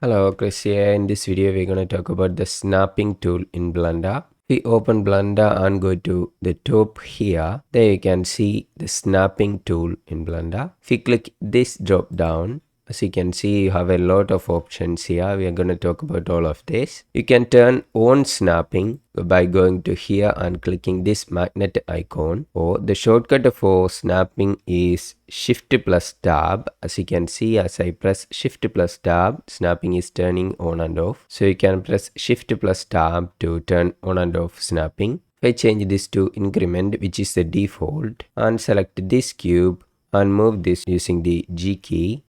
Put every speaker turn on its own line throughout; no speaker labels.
Hello, Chris here. In this video, we're going to talk about the snapping tool in Blender. We open Blender and go to the top here. There you can see the snapping tool in Blender. If you click this drop down, as you can see, you have a lot of options here. We are going to talk about all of this. You can turn on snapping by going to here and clicking this magnet icon, or the shortcut for snapping is Shift plus Tab. As you can see, as I press Shift plus Tab, snapping is turning on and off. So you can press Shift plus Tab to turn on and off snapping. If I change this to Increment, which is the default, and select this cube and move this using the G key.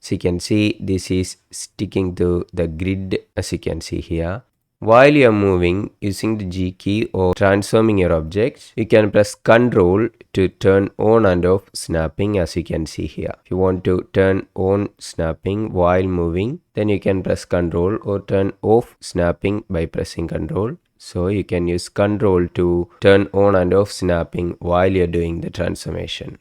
So you can see this is sticking to the grid, as you can see here. While you are moving using the G key or transforming your objects, you can press Ctrl to turn on and off snapping, as you can see here. If you want to turn on snapping while moving, then you can press Ctrl, or turn off snapping by pressing Ctrl. So you can use Ctrl to turn on and off snapping while you're doing the transformation.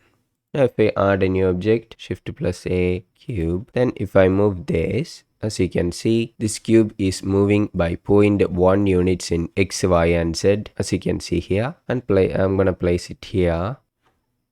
Now if I add a new object, Shift plus A, cube, then if I move this, as you can see, this cube is moving by 0.1 units in X, Y, and Z, as you can see here. And I'm gonna place it here.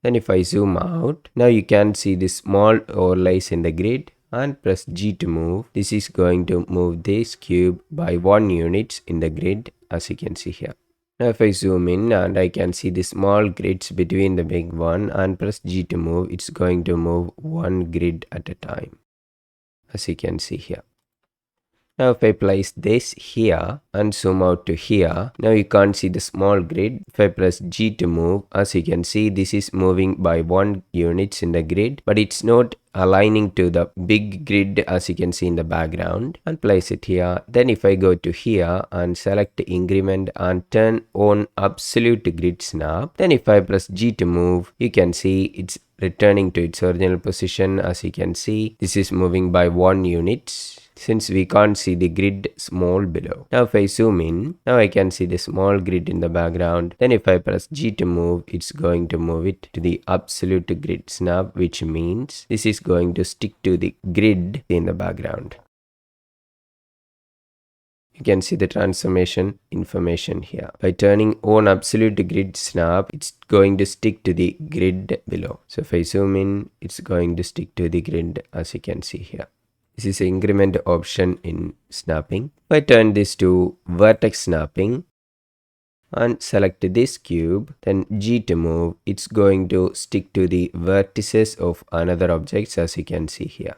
Then if I zoom out, now you can see this small overlays in the grid, and press G to move. This is going to move this cube by 1 units in the grid, as you can see here. Now if I zoom in and I can see the small grids between the big one, and press G to move, it's going to move one grid at a time, as you can see here. Now if I place this here and zoom out to here, now you can't see the small grid. If I press G to move, as you can see, this is moving by 1 units in the grid, but it's not aligning to the big grid, as you can see in the background, and place it here. Then if I go to here and select Increment and turn on absolute grid snap, then if I press G to move, you can see it's returning to its original position. As you can see, this is moving by 1 unit, since we can't see the grid small below. Now if I zoom in, now I can see the small grid in the background. Then if I press G to move, it's going to move it to the absolute grid snap, which means this is going to stick to the grid in the background. You can see the transformation information here. By turning on absolute grid snap, it's going to stick to the grid below. So if I zoom in, it's going to stick to the grid, as you can see here. This is the increment option in snapping. If I turn this to vertex snapping and select this cube, then G to move, it's going to stick to the vertices of another objects, as you can see here.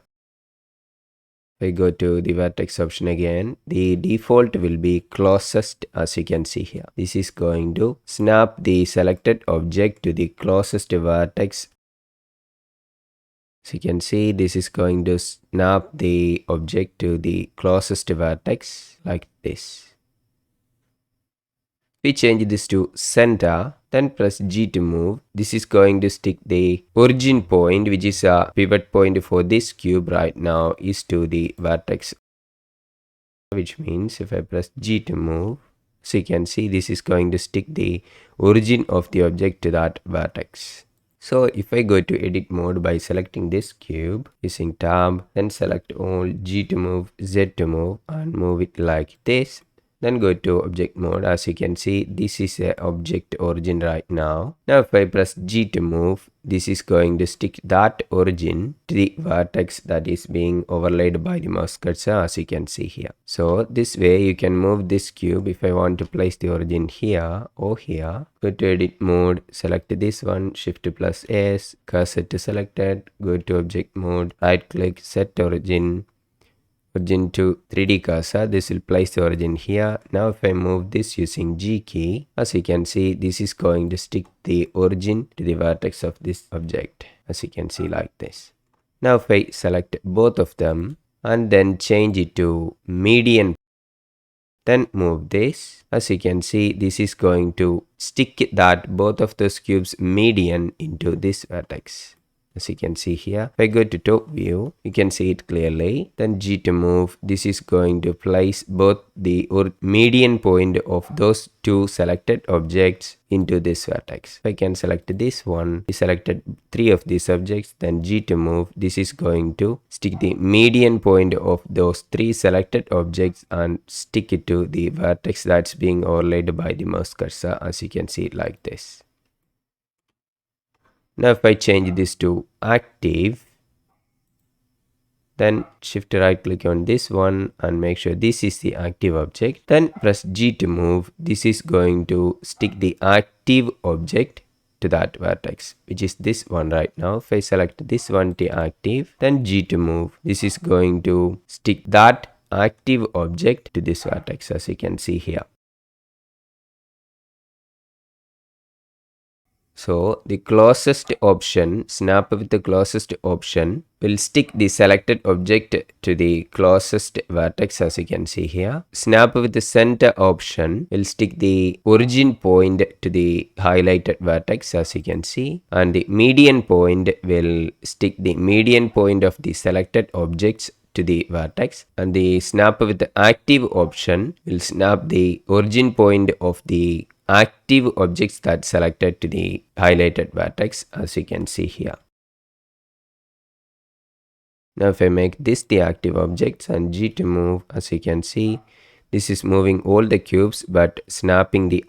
If I go to the vertex option again, the default will be closest, as you can see here. This is going to snap the selected object to the closest vertex. So you can see this is going to snap the object to the closest vertex like this. We change this to center, then press G to move. This is going to stick the origin point, which is a pivot point for this cube right now, is to the vertex. Which means if I press G to move, so you can see this is going to stick the origin of the object to that vertex. So if I go to edit mode by selecting this cube using tab, then select all, G to move, Z to move, and move it like this. Then go to object mode. As you can see, this is a object origin right now. Now if I press G to move, this is going to stick that origin to the vertex that is being overlaid by the mouse cursor, as you can see here. So this way you can move this cube. If I want to place the origin here or here, go to edit mode, select this one, Shift plus S, cursor to selected, go to object mode, right click, set origin to 3D cursor. This will place the origin here. Now if I move this using G key, as you can see, this is going to stick the origin to the vertex of this object, as you can see like this. Now if I select both of them and then change it to median, then move this, as you can see, this is going to stick that both of those cubes median into this vertex. as you can see here. If I go to top view, you can see it clearly. Then G to move, this is going to place both the median point of those two selected objects into this vertex. If I can select this one, we selected 3 of these objects, then G to move, this is going to stick the median point of those 3 selected objects and stick it to the vertex that's being overlaid by the mouse cursor, as you can see it like this. Now if I change this to active, then shift right click on this one and make sure this is the active object. Then press G to move. This is going to stick the active object to that vertex, which is this one right now. If I select this one to active, then G to move, this is going to stick that active object to this vertex, as you can see here. So the closest option, snap with the closest option, will stick the selected object to the closest vertex, as you can see here. Snap with the center option will stick the origin point to the highlighted vertex, as you can see. And the median point will stick the median point of the selected objects to the vertex, and the snap with the active option will snap the origin point of the active objects that selected to the highlighted vertex, as you can see here. Now if I make this the active objects and G to move, as you can see, this is moving all the cubes but snapping the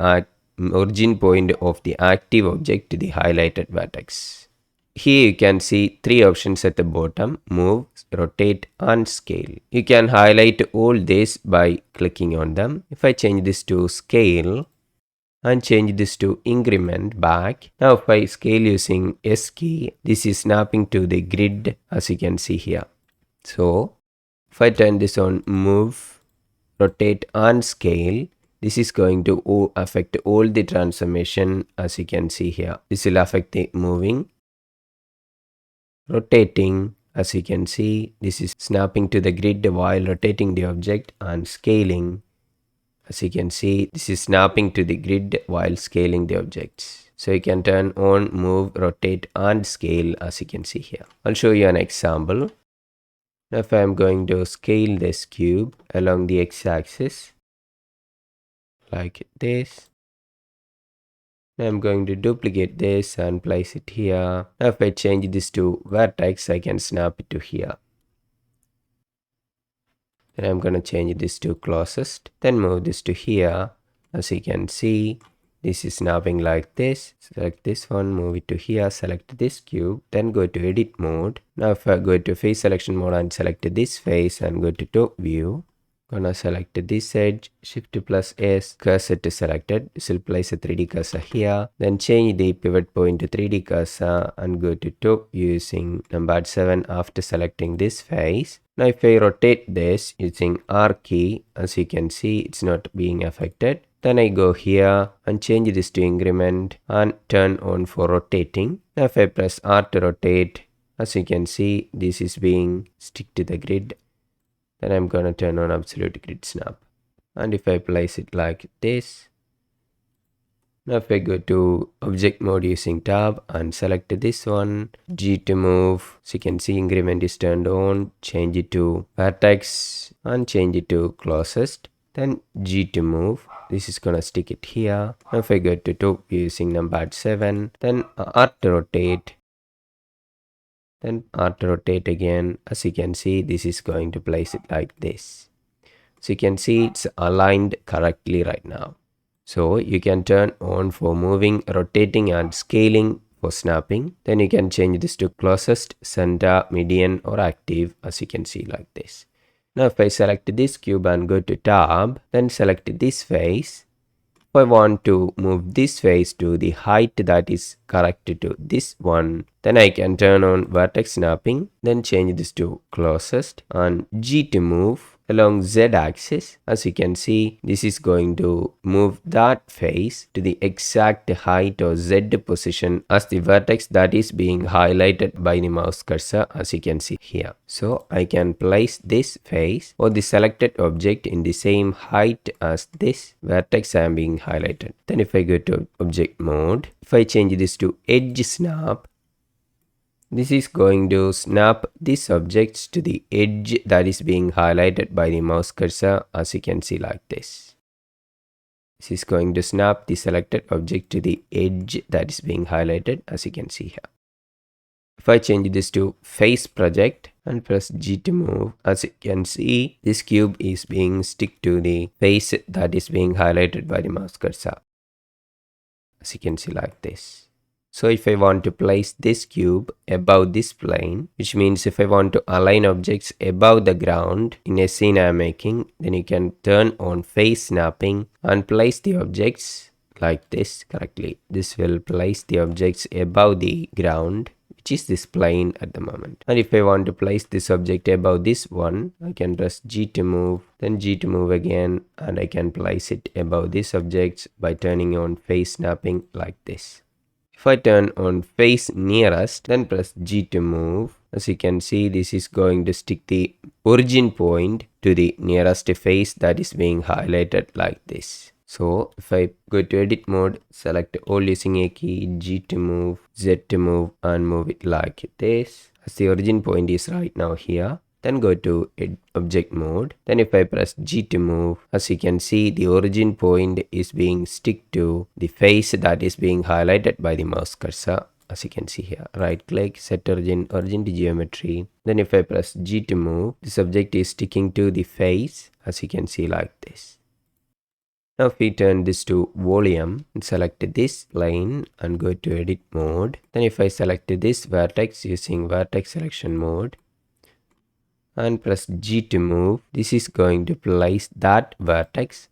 origin point of the active object to the highlighted vertex. Here you can see 3 options at the bottom: move, rotate and scale. You can highlight all this by clicking on them. If I change this to scale and change this to increment back, now if I scale using S key, this is snapping to the grid, as you can see here. So if I turn this on move, rotate and scale, this is going to affect all the transformation, as you can see here. This will affect the moving, rotating, as you can see, this is snapping to the grid while rotating the object, and scaling, as you can see, this is snapping to the grid while scaling the objects. So you can turn on move, rotate and scale, as you can see here. I'll show you an example. Now if I'm going to scale this cube along the x-axis like this, now I'm going to duplicate this and place it here. Now if I change this to vertex, I can snap it to here. Then I'm going to change this to closest, then move this to here. As you can see, this is snapping like this. Select this one, move it to here, select this cube, then go to edit mode. Now if I go to face selection mode and select this face and go to top view, gonna select this edge, shift plus S, cursor to selected. This will place a 3D cursor here. Then change the pivot point to 3D cursor and go to top using number 7 after selecting this face. Now if I rotate this using R key, as you can see, it's not being affected. Then I go here and change this to increment and turn on for rotating. Now if I press R to rotate, as you can see, this is being stick to the grid. Then I'm gonna turn on absolute grid snap. And if I place it like this, now if I go to object mode using tab and select this one, G to move, so you can see increment is turned on, change it to vertex and change it to closest. Then G to move, this is gonna stick it here. Now if I go to top using number 7, then R to rotate, then R to rotate again. As you can see, this is going to place it like this. So you can see it's aligned correctly right now. So you can turn on for moving, rotating and scaling for snapping. Then you can change this to closest, center, median or active, as you can see like this. Now if I select this cube and go to tab, then select this face. If I want to move this face to the height that is correct to this one, then I can turn on vertex snapping, then change this to closest and G to move along Z axis. As you can see, this is going to move that face to the exact height or Z position as the vertex that is being highlighted by the mouse cursor, as you can see here. So I can place this face or the selected object in the same height as this vertex I am being highlighted. Then if I go to object mode, if I change this to edge snap, This is going to snap these objects to the edge that is being highlighted by the mouse cursor, as you can see like this. This is going to snap the selected object to the edge that is being highlighted, as you can see here. If I change this to face project and press G to move, as you can see, this cube is being stick to the face that is being highlighted by the mouse cursor, as you can see like this. So if I want to place this cube above this plane, which means if I want to align objects above the ground in a scene I am making, then you can turn on face snapping and place the objects like this correctly. This will place the objects above the ground, which is this plane at the moment. And if I want to place this object above this one, I can press G to move, then G to move again, and I can place it above this object by turning on face snapping like this. If I turn on face nearest, then press G to move. As you can see, this is going to stick the origin point to the nearest face that is being highlighted like this. So if I go to edit mode, select all using a key, G to move, Z to move, and move it like this. As the origin point is right now here. Then go to object mode. Then if I press G to move, as you can see, the origin point is being stick to the face that is being highlighted by the mouse cursor. As you can see here, right click, set origin to geometry. Then if I press G to move, this object is sticking to the face, as you can see like this. Now if we turn this to volume and select this plane and go to edit mode. Then if I select this vertex using vertex selection mode, and press G to move, this is going to place that vertex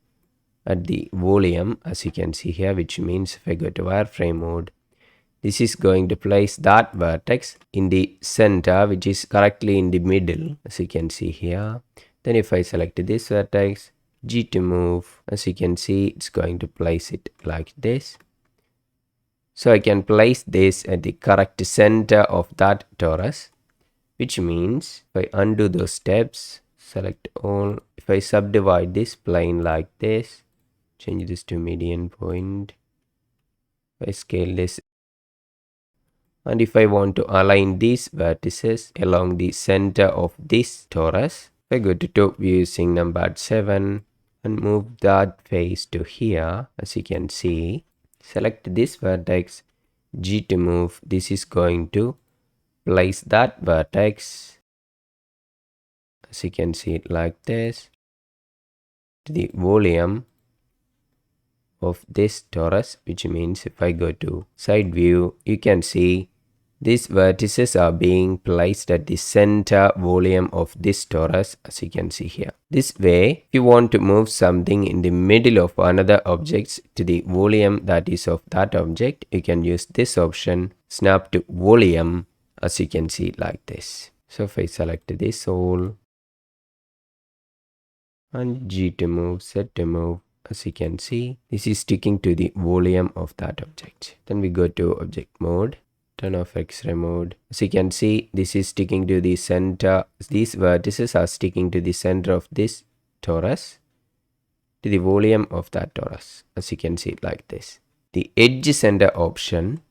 at the volume, as you can see here, which means if I go to wireframe mode, this is going to place that vertex in the center, which is correctly in the middle, as you can see here. Then if I select this vertex, G to move, as you can see, it's going to place it like this. So I can place this at the correct center of that torus. Which means if I undo those steps, select all, if I subdivide this plane like this, change this to median point, if I scale this, and if I want to align these vertices along the center of this torus, if I go to top view using number 7 and move that face to here, as you can see, select this vertex, G to move, this is going to place that vertex, as you can see it like this, to the volume of this torus, which means if I go to side view, you can see these vertices are being placed at the center volume of this torus, as you can see here. This way, if you want to move something in the middle of another object to the volume that is of that object, you can use this option, snap to volume, as you can see like this. So if I select this all, and G to move, Z to move, as you can see, this is sticking to the volume of that object. Then we go to object mode, turn off X-ray mode. As you can see, this is sticking to the center. These vertices are sticking to the center of this torus, to the volume of that torus, as you can see like this. The edge center option,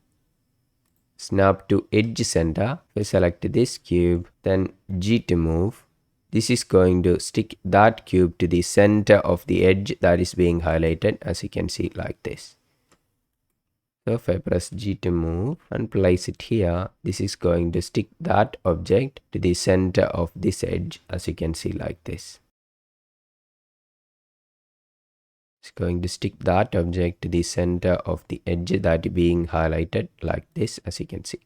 snap to edge center. We select this cube, then G to move. This is going to stick that cube to the center of the edge that is being highlighted, as you can see like this. So if I press G to move and place it here, this is going to stick that object to the center of this edge, as you can see like this. It's going to stick that object to the center of the edge that is being highlighted like this, as you can see.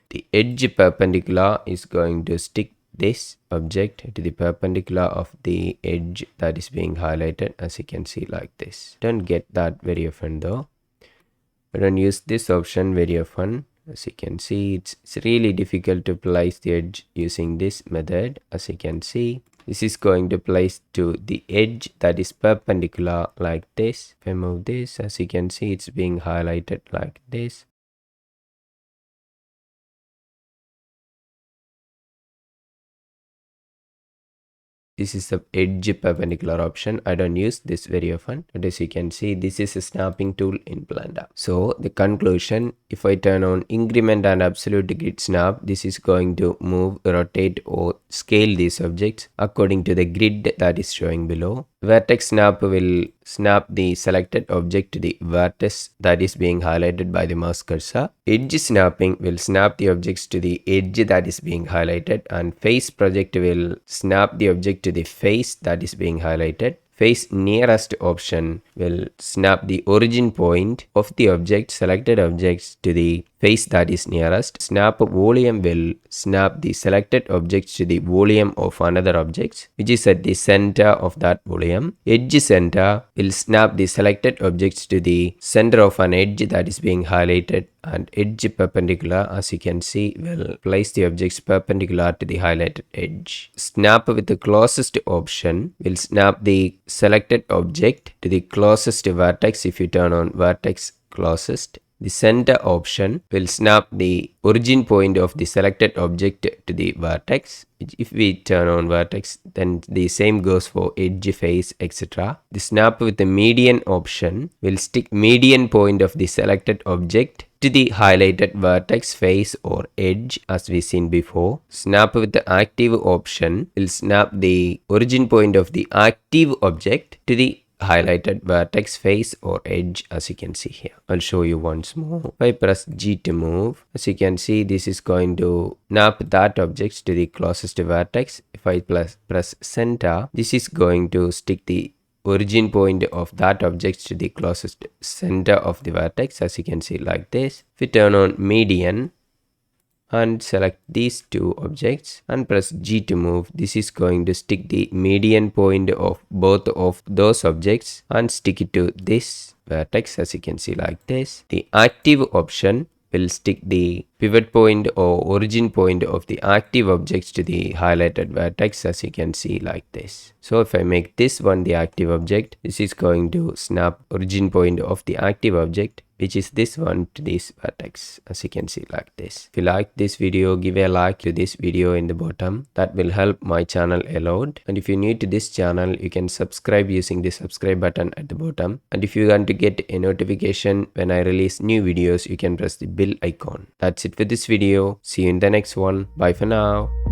The edge perpendicular is going to stick this object to the perpendicular of the edge that is being highlighted, as you can see like this. Don't get that very often though. I don't use this option very often. As you can see, it's really difficult to place the edge using this method. As you can see, this is going to place to the edge that is perpendicular like this. If I move this, as you can see, it's being highlighted like this. This is the edge perpendicular option. I don't use this very often, but as you can see, this is a snapping tool in Blender. So the conclusion, if I turn on increment and absolute grid snap, this is going to move, rotate or scale these objects according to the grid that is showing below. Vertex snap will snap the selected object to the vertex that is being highlighted by the mouse cursor. Edge snapping will snap the objects to the edge that is being highlighted, and face project will snap the object to the face that is being highlighted. Face nearest option will snap the origin point of the object, selected objects, to the face that is nearest. Snap volume will snap the selected objects to the volume of another object, which is at the center of that volume. Edge center will snap the selected objects to the center of an edge that is being highlighted, and edge perpendicular, as you can see, will place the objects perpendicular to the highlighted edge. Snap with the closest option will snap the selected object to the closest vertex if you turn on vertex closest. The center option will snap the origin point of the selected object to the vertex. If we turn on vertex, then the same goes for edge, face, etc. The snap with the median option will stick median point of the selected object to the highlighted vertex, face or edge as we seen before. Snap with the active option will snap the origin point of the active object to the highlighted vertex, face or edge, as you can see here. I'll show you once more. If I press G to move, as you can see, this is going to snap that object to the closest vertex. If I press center, this is going to stick the origin point of that object to the closest center of the vertex, as you can see, like this. If we turn on median and select these two objects and press G to move, this is going to stick the median point of both of those objects and stick it to this vertex, as you can see, like this. The active option will stick the pivot point or origin point of the active objects to the highlighted vertex, as you can see, like this. So if I make this one the active object, this is going to snap origin point of the active object, which is this one, to this vertex, as you can see, like this. If you like this video, give a like to this video in the bottom. That will help my channel a lot. And if you're new to this channel, you can subscribe using the subscribe button at the bottom. And if you want to get a notification when I release new videos, you can press the bell icon. That's it for this video. See you in the next one. Bye for now.